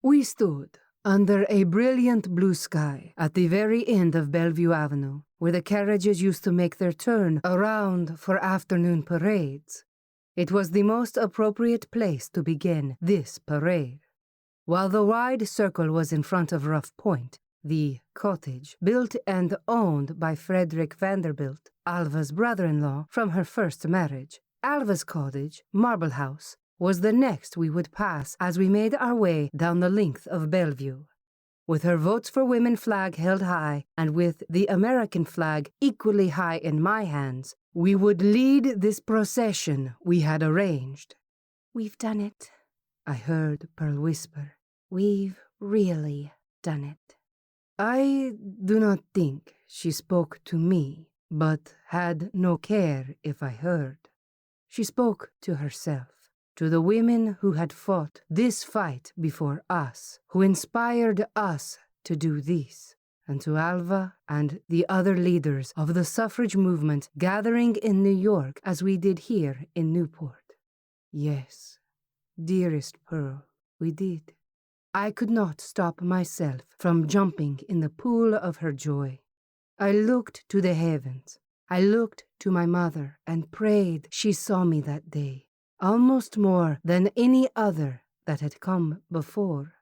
We stood under a brilliant blue sky at the very end of Bellevue Avenue, where the carriages used to make their turn around for afternoon parades. It was the most appropriate place to begin this parade. While the wide circle was in front of Rough Point, the cottage, built and owned by Frederick Vanderbilt, Alva's brother-in-law from her first marriage, Alva's cottage, Marble House, was the next we would pass as we made our way down the length of Bellevue. With her Votes for Women flag held high, and with the American flag equally high in my hands, we would lead this procession we had arranged. "We've done it," I heard Pearl whisper. "We've really done it." I do not think she spoke to me, but had no care if I heard. She spoke to herself, to the women who had fought this fight before us, who inspired us to do this, and to Alva and the other leaders of the suffrage movement gathering in New York as we did here in Newport. Yes, dearest Pearl, we did. I could not stop myself from jumping in the pool of her joy. I looked to the heavens. I looked to my mother and prayed she saw me that day, almost more than any other that had come before.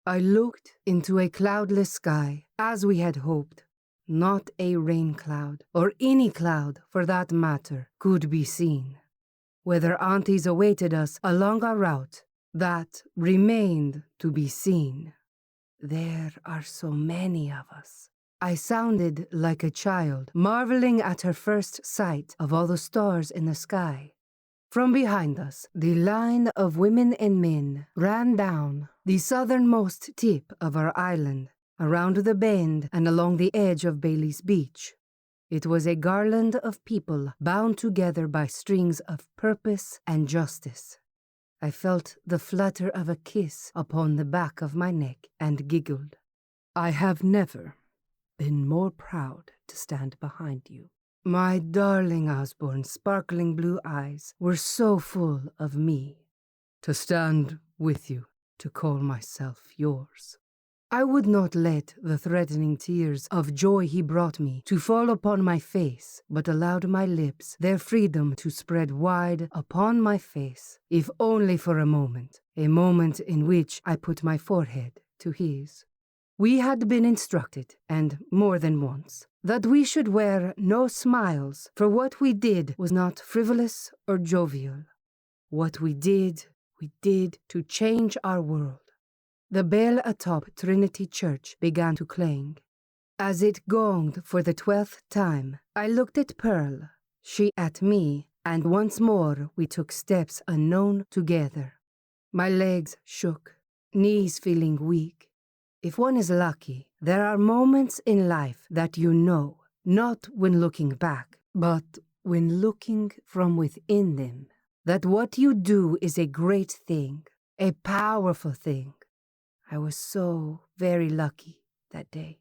I looked into a cloudless sky, as we had hoped. Not a rain cloud, or any cloud for that matter, could be seen. Whether aunties awaited us along our route, that remained to be seen. There are so many of us. I sounded like a child, marveling at her first sight of all the stars in the sky. From behind us, the line of women and men ran down the southernmost tip of our island, around the bend and along the edge of Bailey's Beach. It was a garland of people bound together by strings of purpose and justice. I felt the flutter of a kiss upon the back of my neck and giggled. I have never been more proud to stand behind you. My darling Osborne's sparkling blue eyes were so full of me. To stand with you, to call myself yours. I would not let the threatening tears of joy he brought me to fall upon my face, but allowed my lips their freedom to spread wide upon my face, if only for a moment in which I put my forehead to his. We had been instructed, and more than once, that we should wear no smiles, for what we did was not frivolous or jovial. What we did to change our world. The bell atop Trinity Church began to clang. As it gonged for the 12th time, I looked at Pearl, she at me, and once more we took steps unknown together. My legs shook, knees feeling weak. If one is lucky, there are moments in life that you know, not when looking back, but when looking from within them, that what you do is a great thing, a powerful thing. I was so very lucky that day.